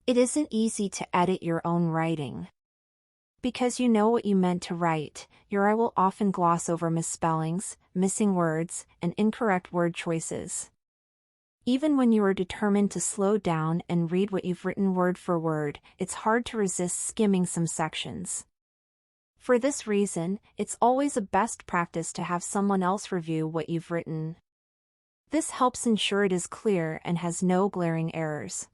It isn't easy to edit your own writing. Because you know what you meant to write, your eye will often gloss over misspellings, missing words, and incorrect word choices. Even when you are determined to slow down and read what you've written word for word, it's hard to resist skimming some sections. For this reason, it's always a best practice to have someone else review what you've written. This helps ensure it is clear and has no glaring errors.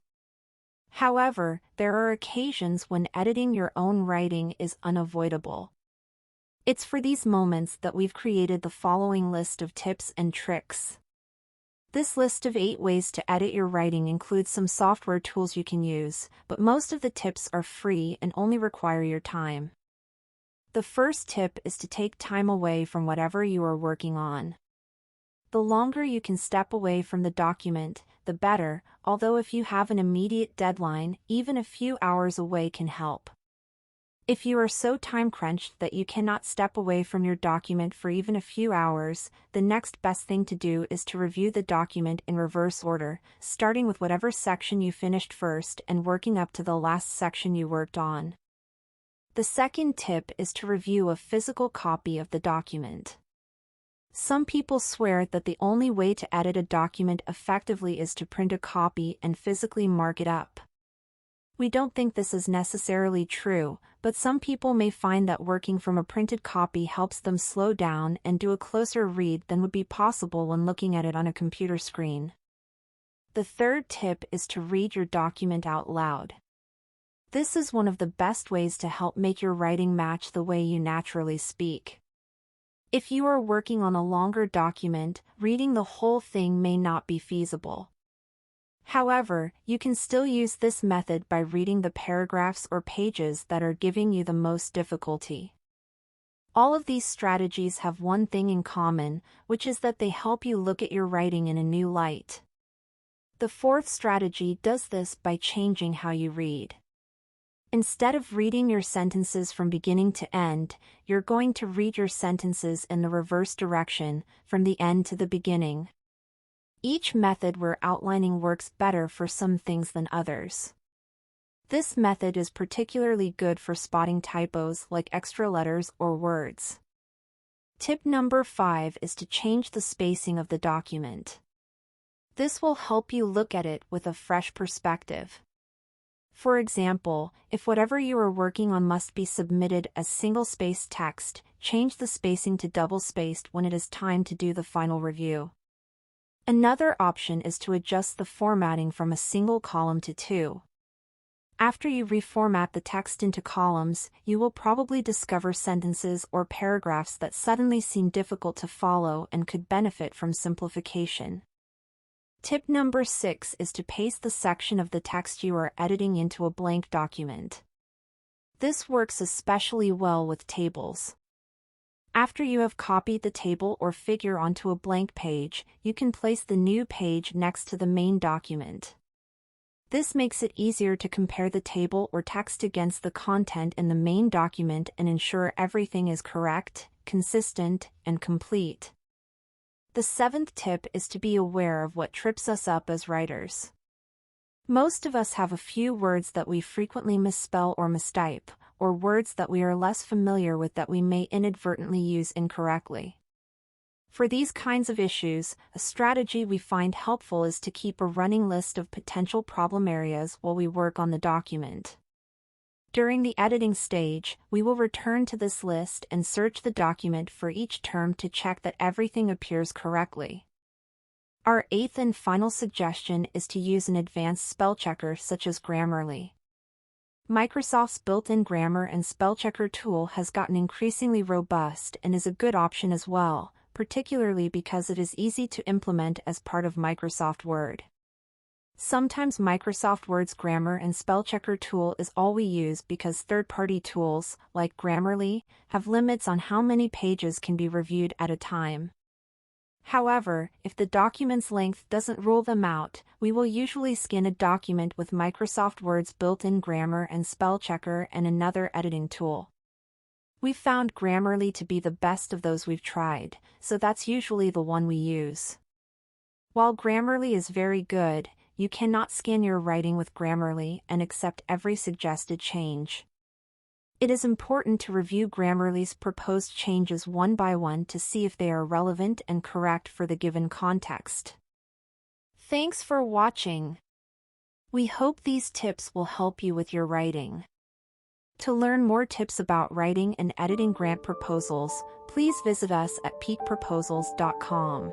However, there are occasions when editing your own writing is unavoidable. It's for these moments that we've created the following list of tips and tricks. This list of 8 ways to edit your writing includes some software tools you can use, but most of the tips are free and only require your time. The first tip is to take time away from whatever you are working on. The longer you can step away from the document, the better, although if you have an immediate deadline, even a few hours away can help. If you are so time-crunched that you cannot step away from your document for even a few hours, the next best thing to do is to review the document in reverse order, starting with whatever section you finished first and working up to the last section you worked on. The second tip is to review a physical copy of the document. Some people swear that the only way to edit a document effectively is to print a copy and physically mark it up. We don't think this is necessarily true, but some people may find that working from a printed copy helps them slow down and do a closer read than would be possible when looking at it on a computer screen. The third tip is to read your document out loud. This is one of the best ways to help make your writing match the way you naturally speak. If you are working on a longer document, reading the whole thing may not be feasible. However, you can still use this method by reading the paragraphs or pages that are giving you the most difficulty. All of these strategies have one thing in common, which is that they help you look at your writing in a new light. The fourth strategy does this by changing how you read. Instead of reading your sentences from beginning to end, you're going to read your sentences in the reverse direction, from the end to the beginning. Each method we're outlining works better for some things than others. This method is particularly good for spotting typos like extra letters or words. Tip number 5 is to change the spacing of the document. This will help you look at it with a fresh perspective. For example, if whatever you are working on must be submitted as single-spaced text, change the spacing to double-spaced when it is time to do the final review. Another option is to adjust the formatting from a single column to 2. After you reformat the text into columns, you will probably discover sentences or paragraphs that suddenly seem difficult to follow and could benefit from simplification. Tip number 6 is to paste the section of the text you are editing into a blank document. This works especially well with tables. After you have copied the table or figure onto a blank page, you can place the new page next to the main document. This makes it easier to compare the table or text against the content in the main document and ensure everything is correct, consistent, and complete. The 7th tip is to be aware of what trips us up as writers. Most of us have a few words that we frequently misspell or mistype, or words that we are less familiar with that we may inadvertently use incorrectly. For these kinds of issues, a strategy we find helpful is to keep a running list of potential problem areas while we work on the document. During the editing stage, we will return to this list and search the document for each term to check that everything appears correctly. Our 8th and final suggestion is to use an advanced spell checker such as Grammarly. Microsoft's built-in grammar and spell checker tool has gotten increasingly robust and is a good option as well, particularly because it is easy to implement as part of Microsoft Word. Sometimes Microsoft Word's grammar and spell checker tool is all we use because third-party tools, like Grammarly, have limits on how many pages can be reviewed at a time. However, if the document's length doesn't rule them out, we will usually scan a document with Microsoft Word's built-in grammar and spell checker and another editing tool. We've found Grammarly to be the best of those we've tried, so that's usually the one we use. While Grammarly is very good, you cannot scan your writing with Grammarly and accept every suggested change. It is important to review Grammarly's proposed changes one by one to see if they are relevant and correct for the given context. Thanks for watching. We hope these tips will help you with your writing. To learn more tips about writing and editing grant proposals, please visit us at peakproposals.com.